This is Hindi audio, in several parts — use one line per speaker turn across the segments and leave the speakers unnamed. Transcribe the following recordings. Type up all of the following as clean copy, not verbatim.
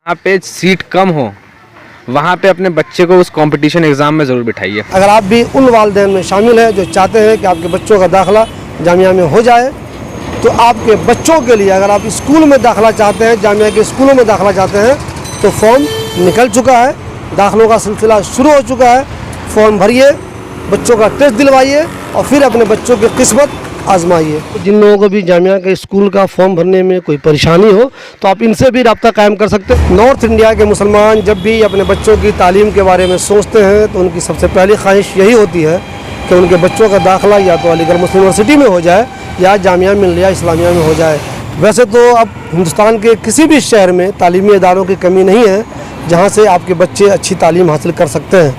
जहाँ पे सीट कम हो वहाँ पे अपने बच्चे को उस कंपटीशन एग्ज़ाम में ज़रूर बिठाइए।
अगर आप भी उन वालिदैन में शामिल हैं जो चाहते हैं कि आपके बच्चों का दाखिला जामिया में हो जाए, तो आपके बच्चों के लिए अगर आप स्कूल में दाखिला चाहते हैं, जामिया के स्कूलों में दाखिला चाहते हैं, तो फॉर्म निकल चुका है, दाखिलों का सिलसिला शुरू हो चुका है। फॉर्म भरिए, बच्चों का टेस्ट दिलवाइए और फिर अपने बच्चों की किस्मत आजमाइए। जिन लोगों को भी जामिया के स्कूल का फॉर्म भरने में कोई परेशानी हो तो आप इनसे भी रब्ता कायम कर सकते हैं। नॉर्थ इंडिया के मुसलमान जब भी अपने बच्चों की तालीम के बारे में सोचते हैं तो उनकी सबसे पहली ख्वाहिश यही होती है कि उनके बच्चों का दाखिला या तो अलीगढ़ मुस्लिम यूनिवर्सिटी में हो जाए या जामिया मिल्लिया इस्लामिया में हो जाए। वैसे तो अब हिंदुस्तान के किसी भी शहर में तालीमी इदारों की कमी नहीं है जहाँ से आपके बच्चे अच्छी तालीम हासिल कर सकते हैं,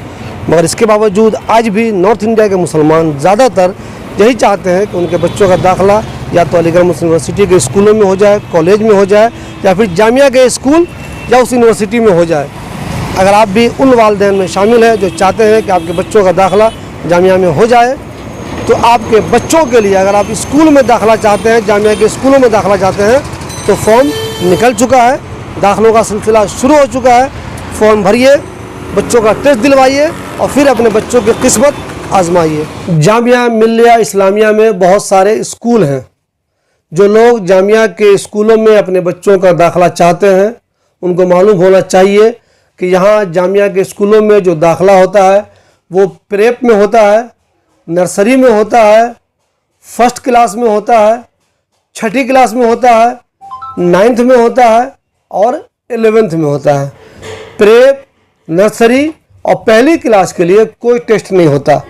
मगर इसके बावजूद आज भी नॉर्थ इंडिया के मुसलमान ज़्यादातर यही चाहते हैं कि उनके बच्चों का दाखिला या तो अलीगढ़ मुस्लिम यूनिवर्सिटी के स्कूलों में हो जाए, कॉलेज में हो जाए, या फिर जामिया के स्कूल या उस यूनिवर्सिटी में हो जाए। अगर आप भी उन वालिदैन में शामिल हैं जो चाहते हैं कि आपके बच्चों का दाखिला जामिया में हो जाए, तो आपके बच्चों के लिए अगर आप स्कूल में दाखिला चाहते हैं, जामिया के स्कूलों में दाखिला चाहते हैं, तो फॉर्म निकल चुका है, दाखिलों का सिलसिला शुरू हो चुका है। फॉर्म भरिए, बच्चों का टेस्ट दिलवाइए और फिर अपने बच्चों की किस्मत आजमाइए। जामिया मिल्लिया इस्लामिया में बहुत सारे स्कूल हैं। जो लोग जामिया के स्कूलों में अपने बच्चों का दाखिला चाहते हैं उनको मालूम होना चाहिए कि यहाँ जामिया के स्कूलों में जो दाखिला होता है वो प्रेप में होता है, नर्सरी में होता है, फर्स्ट क्लास में होता है, छठी क्लास में होता है, 9th में होता है और 11th में होता है। प्रेप, नर्सरी और पहली क्लास के लिए कोई टेस्ट नहीं होता।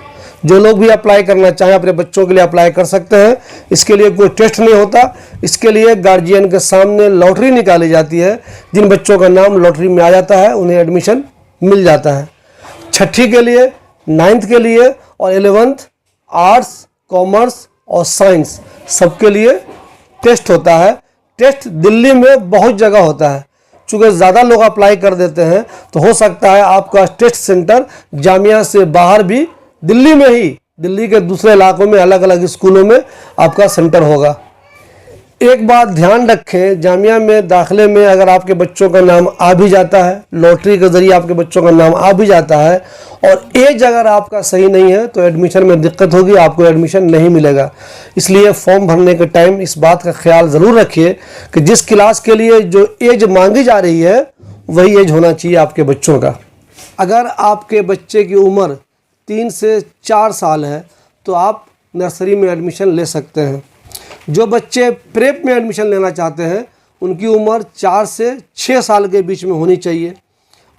जो लोग भी अप्लाई करना चाहें अपने बच्चों के लिए अप्लाई कर सकते हैं। इसके लिए कोई टेस्ट नहीं होता। इसके लिए गार्जियन के सामने लॉटरी निकाली जाती है। जिन बच्चों का नाम लॉटरी में आ जाता है उन्हें एडमिशन मिल जाता है। छठी के लिए, 9th के लिए और 11th आर्ट्स, कॉमर्स और साइंस सबके लिए टेस्ट होता है। टेस्ट दिल्ली में बहुत जगह होता है। चूँकि ज़्यादा लोग अप्लाई कर देते हैं तो हो सकता है आपका टेस्ट सेंटर जामिया से बाहर भी दिल्ली में ही, दिल्ली के दूसरे इलाकों में अलग अलग स्कूलों में आपका सेंटर होगा। एक बात ध्यान रखें, जामिया में दाखिले में अगर आपके बच्चों का नाम आ भी जाता है, लॉटरी के ज़रिए आपके बच्चों का नाम आ भी जाता है और एज अगर आपका सही नहीं है तो एडमिशन में दिक्कत होगी, आपको एडमिशन नहीं मिलेगा। इसलिए फॉर्म भरने के टाइम इस बात का ख्याल ज़रूर रखिए कि जिस क्लास के लिए जो एज मांगी जा रही है वही एज होना चाहिए आपके बच्चों का। अगर आपके बच्चे की उम्र 3 से 4 साल है तो आप नर्सरी में एडमिशन ले सकते हैं। जो बच्चे प्रेप में एडमिशन लेना चाहते हैं उनकी उम्र 4 से 6 साल के बीच में होनी चाहिए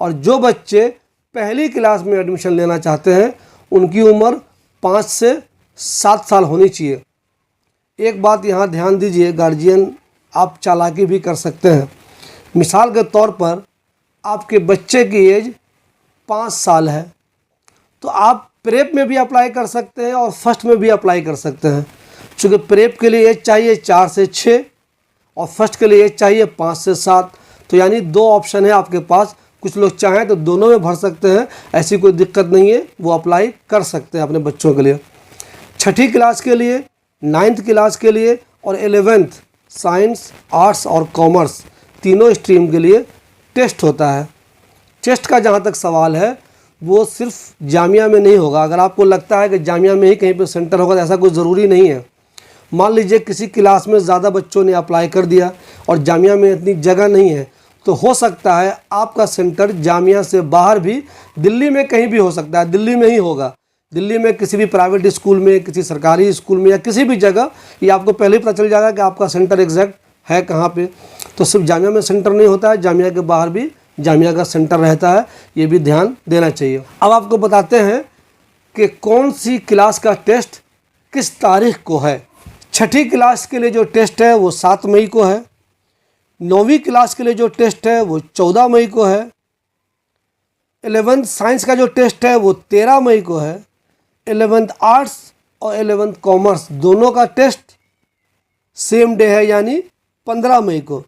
और जो बच्चे पहली क्लास में एडमिशन लेना चाहते हैं उनकी उम्र 5 से 7 साल होनी चाहिए। एक बात यहाँ ध्यान दीजिए, गार्जियन आप चालाकी भी कर सकते हैं। मिसाल के तौर पर आपके बच्चे की एज 5 साल है तो आप प्रेप में भी अप्लाई कर सकते हैं और फर्स्ट में भी अप्लाई कर सकते हैं। चूँकि प्रेप के लिए एज चाहिए 4 से 6 और फर्स्ट के लिए एज चाहिए 5 से 7, तो यानी 2 ऑप्शन है आपके पास। कुछ लोग चाहें तो दोनों में भर सकते हैं, ऐसी कोई दिक्कत नहीं है, वो अप्लाई कर सकते हैं अपने बच्चों के लिए। छठी क्लास के लिए, 9th क्लास के लिए और 11th साइंस, आर्ट्स और कॉमर्स तीनों स्ट्रीम के लिए टेस्ट होता है। टेस्ट का जहाँ तक सवाल है वो सिर्फ जामिया में नहीं होगा। अगर आपको लगता है कि जामिया में ही कहीं पे सेंटर होगा तो ऐसा कोई ज़रूरी नहीं है। मान लीजिए किसी क्लास में ज़्यादा बच्चों ने अप्लाई कर दिया और जामिया में इतनी जगह नहीं है तो हो सकता है आपका सेंटर जामिया से बाहर भी दिल्ली में कहीं भी हो सकता है, दिल्ली में ही होगा। दिल्ली में किसी भी प्राइवेट स्कूल में, किसी सरकारी स्कूल में या किसी भी जगह ये आपको पहले ही पता चल जाएगा कि आपका सेंटर एग्जैक्ट है कहाँ पे। तो सिर्फ जामिया में सेंटर नहीं होता है, जामिया के बाहर भी जामिया का सेंटर रहता है, ये भी ध्यान देना चाहिए। अब आपको बताते हैं कि कौन सी क्लास का टेस्ट किस तारीख को है। छठी क्लास के लिए जो टेस्ट है वो 7 मई को है। 9वीं क्लास के लिए जो टेस्ट है वो 14 मई को है। 11th साइंस का जो टेस्ट है वो 13 मई को है। 11th आर्ट्स और 11th कॉमर्स दोनों का टेस्ट सेम डे है यानी 15 मई को,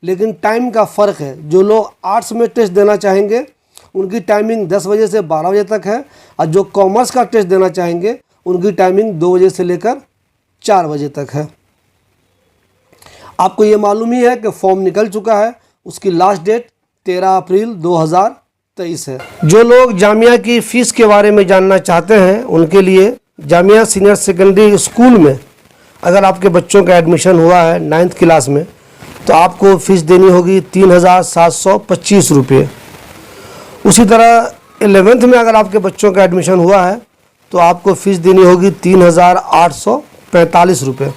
लेकिन टाइम का फ़र्क है। जो लोग आर्ट्स में टेस्ट देना चाहेंगे उनकी टाइमिंग 10 बजे से 12 बजे तक है और जो कॉमर्स का टेस्ट देना चाहेंगे उनकी टाइमिंग 2 बजे से लेकर 4 बजे तक है। आपको ये मालूम ही है कि फॉर्म निकल चुका है, उसकी लास्ट डेट 13 अप्रैल 2023 है। जो लोग जामिया की फ़ीस के बारे में जानना चाहते हैं उनके लिए जामिया सीनियर सेकेंडरी स्कूल में अगर आपके बच्चों का एडमिशन हुआ है 9th क्लास में तो आपको फ़ीस देनी होगी 3,725 रुपये। उसी तरह 11th में अगर आपके बच्चों का एडमिशन हुआ है तो आपको फ़ीस देनी होगी 3,845 रुपये।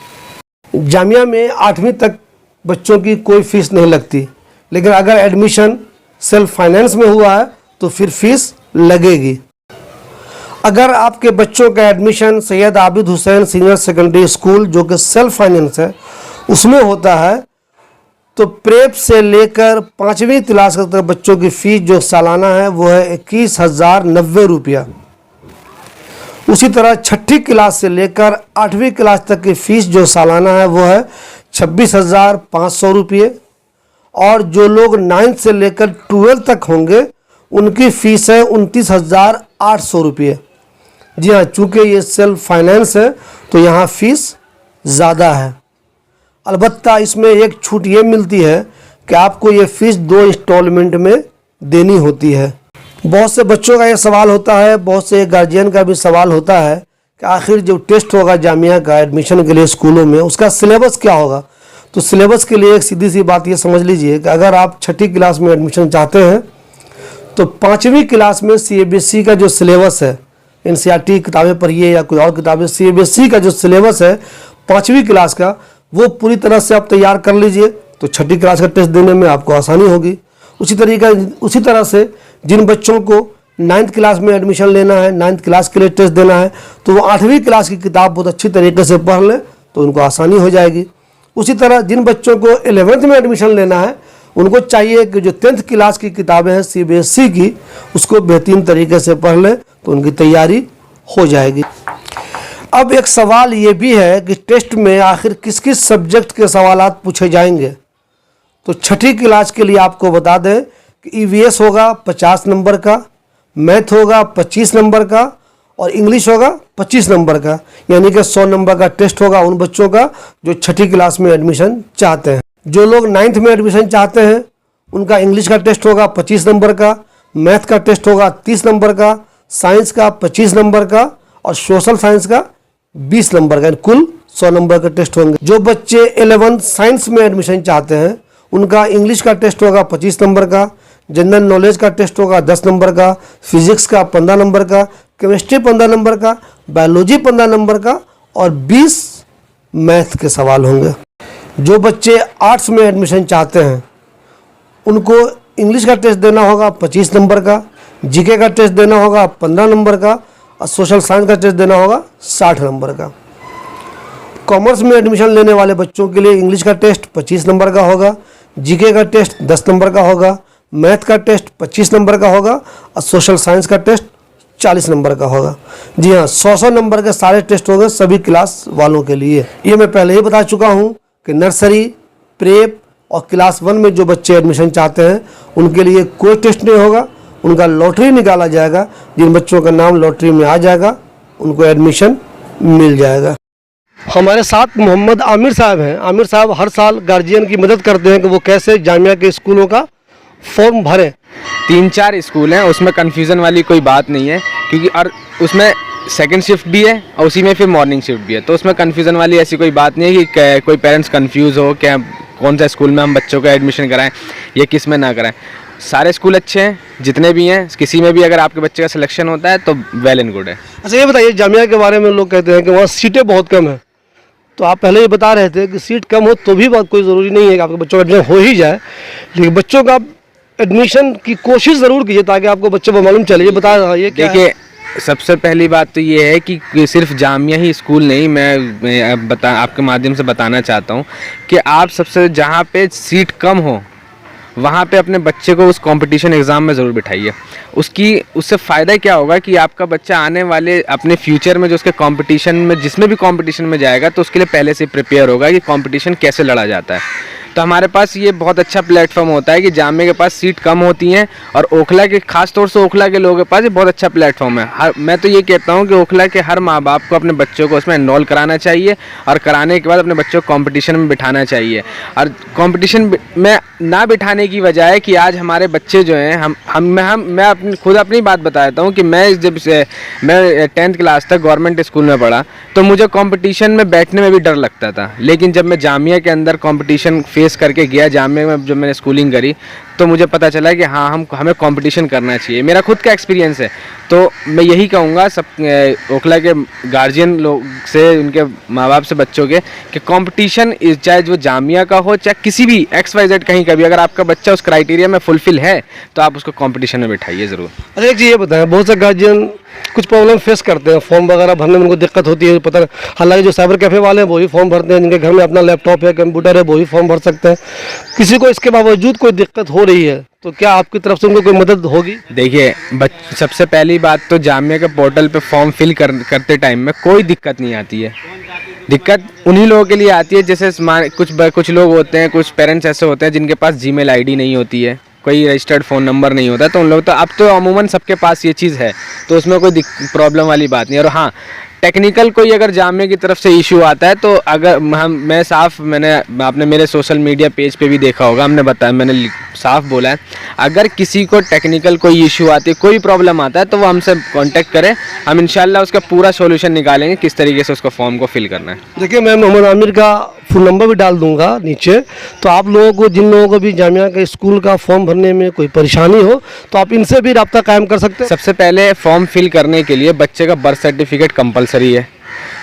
जामिया में 8वीं तक बच्चों की कोई फ़ीस नहीं लगती, लेकिन अगर एडमिशन सेल्फ फाइनेंस में हुआ है तो फिर फ़ीस लगेगी। अगर आपके बच्चों का admission Syed Abid Hussain senior secondary school जो कि सेल्फ फाइनेंस है उसमें होता है तो प्रेप से लेकर 5वीं क्लास तक बच्चों की फ़ीस जो सालाना है वो है 21,090 रुपया। उसी तरह 6ठी क्लास से लेकर 8वीं क्लास तक की फ़ीस जो सालाना है वो है 26,500 रुपये। और जो लोग 9th से लेकर 12 तक होंगे उनकी फ़ीस है 29,800 रुपये। जी हाँ, चूँकि ये सेल्फ फाइनेंस है तो यहाँ फ़ीस ज़्यादा है। अलबत्ता इसमें एक छूट ये मिलती है कि आपको ये फ़ीस 2 इंस्टॉलमेंट में देनी होती है। बहुत से बच्चों का ये सवाल होता है, बहुत से गार्जियन का भी सवाल होता है कि आखिर जो टेस्ट होगा जामिया का एडमिशन के लिए स्कूलों में उसका सिलेबस क्या होगा। तो सिलेबस के लिए एक सीधी सी बात ये समझ लीजिए कि अगर आप 6ठी क्लास में एडमिशन चाहते हैं तो 5वीं क्लास में CBSE का जो सिलेबस है, NCERT किताबें पढ़िए या कोई और किताबें, CBSE का जो सिलेबस है 5वीं क्लास का वो पूरी तरह से आप तैयार कर लीजिए तो 6ठी क्लास का टेस्ट देने में आपको आसानी होगी। उसी तरह से जिन बच्चों को 9th क्लास में एडमिशन लेना है, 9th क्लास के लिए टेस्ट देना है तो वो 8वीं क्लास की किताब बहुत अच्छी तरीके से पढ़ लें तो उनको आसानी हो जाएगी। उसी तरह जिन बच्चों को 11th में एडमिशन लेना है उनको चाहिए कि जो 10th क्लास की किताबें हैं CBSE की उसको बेहतरीन तरीके से पढ़ लें तो उनकी तैयारी हो जाएगी। अब एक सवाल ये भी है कि टेस्ट में आखिर किस किस सब्जेक्ट के सवालात पूछे जाएंगे। तो 6ठी क्लास के लिए आपको बता दें कि EVS होगा 50 नंबर का, मैथ होगा 25 नंबर का और इंग्लिश होगा 25 नंबर का, यानी कि 100 नंबर का टेस्ट होगा उन बच्चों का जो 6ठी क्लास में एडमिशन चाहते हैं। जो लोग 9th में एडमिशन चाहते हैं उनका इंग्लिश का टेस्ट होगा 25 नंबर का, मैथ का टेस्ट होगा 30 नंबर का, साइंस का 25 नंबर का और सोशल साइंस का 20 नंबर का, कुल 100 नंबर का टेस्ट होंगे। जो बच्चे 11th साइंस में एडमिशन चाहते हैं उनका इंग्लिश का टेस्ट होगा 25 नंबर का, जनरल नॉलेज का टेस्ट होगा 10 नंबर का, फिजिक्स का 15 नंबर का, केमिस्ट्री 15 नंबर का, बायोलॉजी 15 नंबर का और 20 मैथ के सवाल होंगे। जो बच्चे आर्ट्स में एडमिशन चाहते हैं उनको इंग्लिश का टेस्ट देना होगा 25 नंबर का, जीके का टेस्ट देना होगा 15 नंबर का और सोशल साइंस का टेस्ट देना होगा 60 नंबर का। कॉमर्स में एडमिशन लेने वाले बच्चों के लिए इंग्लिश का टेस्ट 25 नंबर का होगा, जीके का टेस्ट 10 नंबर का होगा, मैथ का टेस्ट 25 नंबर का होगा और सोशल साइंस का टेस्ट 40 नंबर का होगा। जी हाँ, 100 नंबर के सारे टेस्ट होंगे सभी क्लास वालों के लिए। ये मैं पहले ही बता चुका हूँ कि नर्सरी, प्रेप और क्लास 1 में जो बच्चे एडमिशन चाहते हैं उनके लिए कोई टेस्ट नहीं होगा, उनका लॉटरी निकाला जाएगा। जिन बच्चों का नाम लॉटरी में आ जाएगा उनको एडमिशन मिल जाएगा। हमारे साथ मोहम्मद आमिर साहब हैं। आमिर साहब हर साल गार्जियन की मदद करते हैं कि वो कैसे जामिया के स्कूलों का फॉर्म भरें।
3-4 स्कूल हैं, उसमें कन्फ्यूज़न वाली कोई बात नहीं है क्योंकि और उसमें सेकंड शिफ्ट भी है और उसी में फिर मॉर्निंग शिफ्ट भी है, तो उसमें कन्फ्यूज़न वाली ऐसी कोई बात नहीं है कि कोई पेरेंट्स कंफ्यूज हो क्या कौन सा स्कूल में हम बच्चों का एडमिशन कराएं या किस में ना कराएं। सारे स्कूल अच्छे हैं जितने भी हैं, किसी में भी अगर आपके बच्चे का सिलेक्शन होता है तो वेल एंड गुड है।
अच्छा ये बताइए, जामिया के बारे में लोग कहते हैं कि वहाँ सीटें बहुत कम हैं, तो आप पहले ही बता रहे थे कि सीट कम हो तो भी बात कोई ज़रूरी नहीं है कि आपके बच्चों का एडमिशन हो ही जाए, लेकिन बच्चों का एडमिशन की कोशिश ज़रूर कीजिए ताकि आपको बच्चों को मालूम चले। ये बता रहा है क्या?
देखिए, सबसे पहली बात तो ये है कि सिर्फ जामिया ही स्कूल नहीं, मैं आपके माध्यम से बताना चाहता हूँ कि आप सबसे जहाँ पे सीट कम हो वहाँ पे अपने बच्चे को उस कंपटीशन एग्ज़ाम में ज़रूर बिठाइए। उससे फ़ायदा क्या होगा कि आपका बच्चा आने वाले अपने फ्यूचर में जो उसके कंपटीशन में जिसमें भी कंपटीशन में जाएगा तो उसके लिए पहले से प्रिपेयर होगा कि कंपटीशन कैसे लड़ा जाता है। तो हमारे पास ये बहुत अच्छा प्लेटफॉर्म होता है कि जामिया के पास सीट कम होती हैं और ओखला के, खास तौर से ओखला के लोगों के पास ये बहुत अच्छा प्लेटफॉर्म है। मैं तो ये कहता हूँ कि ओखला के हर माँ बाप को अपने बच्चों को उसमें इन्वॉल्व कराना चाहिए और कराने के बाद अपने बच्चों को कंपटीशन में बिठाना चाहिए। और कंपटीशन में ना बिठाने की वजह है कि आज हमारे बच्चे जो हैं, मैं अपनी बात बता देता हूँ कि मैं जब से मैं 10th क्लास तक गवर्नमेंट स्कूल में पढ़ा तो मुझे कंपटीशन में बैठने में भी डर लगता था। लेकिन जब मैं जामिया के अंदर कंपटीशन फेस करके गया, जामिया में जब मैंने स्कूलिंग करी, तो मुझे पता चला कि हाँ हमें कंपटीशन करना चाहिए। मेरा खुद का एक्सपीरियंस है। तो मैं यही कहूँगा सब ओखला के गार्जियन लोग से, उनके माँ बाप से बच्चों के, कि कंपटीशन चाहे वो जामिया का हो चाहे किसी भी XYZ कहीं का भी, अगर आपका बच्चा उस क्राइटेरिया में फुलफिल है तो आप उसको कंपटीशन में बिठाइए ज़रूर।
अच्छा एक चीज़ ये बताएं, बहुत से गार्जियन कुछ प्रॉब्लम फेस करते हैं, फॉर्म वगैरह भरने में उनको दिक्कत होती है, पता नहीं। हालांकि जो साइबर कैफ़े वाले हैं वो ही फॉर्म भरते हैं, जिनके घर में अपना लैपटॉप है, कंप्यूटर है, वो ही फॉर्म भर सकते हैं। किसी को इसके बावजूद कोई दिक्कत हो रही है तो क्या आपकी तरफ से उनको कोई मदद होगी? देखिए,
सबसे पहली बात तो जामिया के पोर्टल पे फॉर्म फिल करते टाइम में कोई दिक्कत नहीं आती है। दिक्कत उन्हीं लोगों के लिए आती है जैसे कुछ लोग होते हैं, कुछ पेरेंट्स ऐसे होते हैं जिनके पास जीमेल आईडी नहीं होती है, कोई रजिस्टर्ड फ़ोन नंबर नहीं होता, तो उन लोग तो अब तो अमूमन सबके पास ये चीज़ है, तो उसमें कोई प्रॉब्लम वाली बात नहीं है। और हाँ, टेक्निकल कोई अगर जामिया की तरफ से इशू आता है तो अगर आपने मेरे सोशल मीडिया पेज पे भी देखा होगा, मैंने साफ बोला है, अगर किसी को टेक्निकल कोई इशू आती है, कोई प्रॉब्लम आता है तो वो हमसे कांटेक्ट करें, हम इंशाल्लाह उसका पूरा सॉल्यूशन निकालेंगे किस तरीके से उसको फॉर्म को फिल करना है।
देखिए, मैं मोहम्मद आमिर का फ़ोन नंबर भी डाल दूंगा नीचे, तो आप लोगों को, जिन लोगों को भी जामिया के स्कूल का फॉर्म भरने में कोई परेशानी हो तो आप इनसे भी रब्ता कायम कर सकते हैं।
सबसे पहले फॉर्म फिल करने के लिए बच्चे का बर्थ सर्टिफिकेट कंपलसरी है,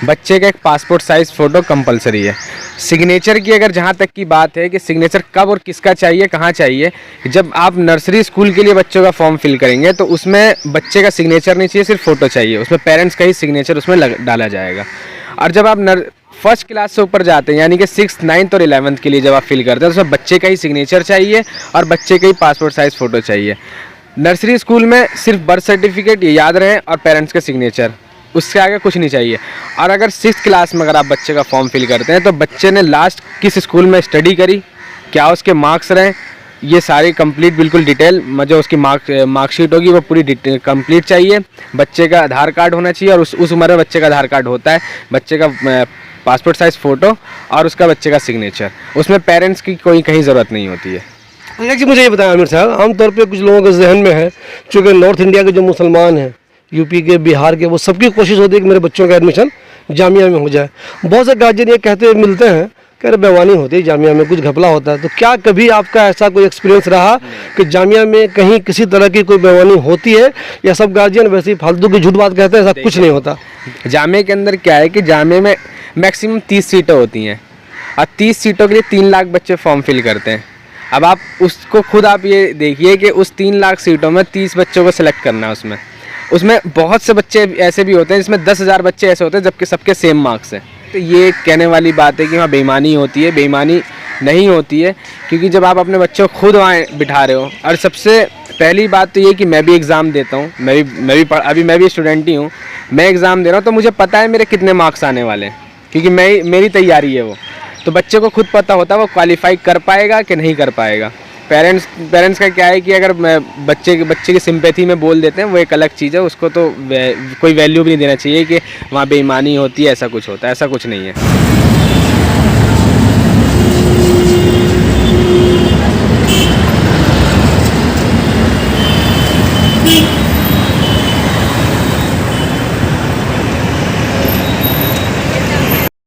बच्चे का एक पासपोर्ट साइज़ फ़ोटो कंपलसरी है। सिग्नेचर की अगर जहाँ तक की बात है कि सिग्नेचर कब और किसका चाहिए, कहाँ चाहिए, जब आप नर्सरी स्कूल के लिए बच्चों का फॉर्म फिल करेंगे तो उसमें बच्चे का सिग्नेचर नहीं चाहिए, सिर्फ फ़ोटो चाहिए, उसमें पेरेंट्स का ही सिग्नेचर उसमें डाला जाएगा। और जब आप फर्स्ट क्लास से ऊपर जाते हैं, यानी कि 6th, 9th और 11th के लिए जब आप फिल करते हैं तो उसमें बच्चे का ही सिग्नेचर चाहिए और बच्चे का ही पासपोर्ट साइज़ फ़ोटो चाहिए। नर्सरी स्कूल में सिर्फ बर्थ सर्टिफिकेट, ये याद रहे, और पेरेंट्स का सिग्नेचर, उससे आगे कुछ नहीं चाहिए। और अगर 6th क्लास में अगर आप बच्चे का फॉर्म फिल करते हैं तो बच्चे ने लास्ट किस स्कूल में स्टडी करी, क्या उसके मार्क्स रहे, ये सारी कंप्लीट बिल्कुल डिटेल, जो उसकी मार्कशीट होगी वो पूरी कंप्लीट चाहिए। बच्चे का आधार कार्ड होना चाहिए और उस उम्र में बच्चे का आधार कार्ड होता है, बच्चे का पासपोर्ट साइज़ फ़ोटो और उसका बच्चे का सिग्नेचर, उसमें पेरेंट्स की कोई कहीं ज़रूरत नहीं होती है।
देखिए, मुझे ये बताएं आमिर साहब, आमतौर पे कुछ लोगों के जहन में है, चूँकि नॉर्थ इंडिया के जो मुसलमान हैं, यूपी के, बिहार के, वो सबकी कोशिश होती है कि मेरे बच्चों का एडमिशन जामिया में हो जाए। बहुत से गार्जियन ये कहते हुए मिलते हैं कि अरे बेईमानी होती है जामिया में, कुछ घपला होता है। तो क्या कभी आपका ऐसा कोई एक्सपीरियंस रहा कि जामिया में कहीं किसी तरह की कोई बेईमानी होती है, या सब गार्जियन वैसे ही फालतू की झूठ बात कहते हैं, ऐसा कुछ नहीं होता?
जामिया के अंदर क्या है कि जामिया में मैक्सिमम 30 सीटें होती हैं और 30 सीटों के लिए 3 लाख बच्चे फॉर्म फिल करते हैं। अब आप उसको खुद आप ये देखिए कि उस 3 लाख सीटों में 30 बच्चों को सिलेक्ट करना है। उसमें बहुत से बच्चे ऐसे भी होते हैं जिसमें 10,000 बच्चे ऐसे होते हैं जबकि सबके सेम मार्क्स हैं। तो ये कहने वाली बात है कि वहाँ बेईमानी होती है, बेईमानी नहीं होती है, क्योंकि जब आप अपने बच्चों को खुद वहाँ बिठा रहे हो। और सबसे पहली बात तो ये कि मैं भी एग्ज़ाम देता हूँ, मैं भी स्टूडेंट ही हूँ, मैं एग्ज़ाम दे रहा हूँ तो मुझे पता है मेरे कितने मार्क्स आने वाले हैं, क्योंकि मेरी तैयारी है वो। तो बच्चे को खुद पता होता है वो क्वालिफाई कर पाएगा कि नहीं कर पाएगा। पेरेंट्स का क्या है कि अगर बच्चे की सिंपैथी में बोल देते हैं, वो एक अलग चीज़ है, उसको तो कोई वैल्यू भी नहीं देना चाहिए कि वहाँ बेईमानी होती है, ऐसा कुछ होता है, ऐसा कुछ नहीं है।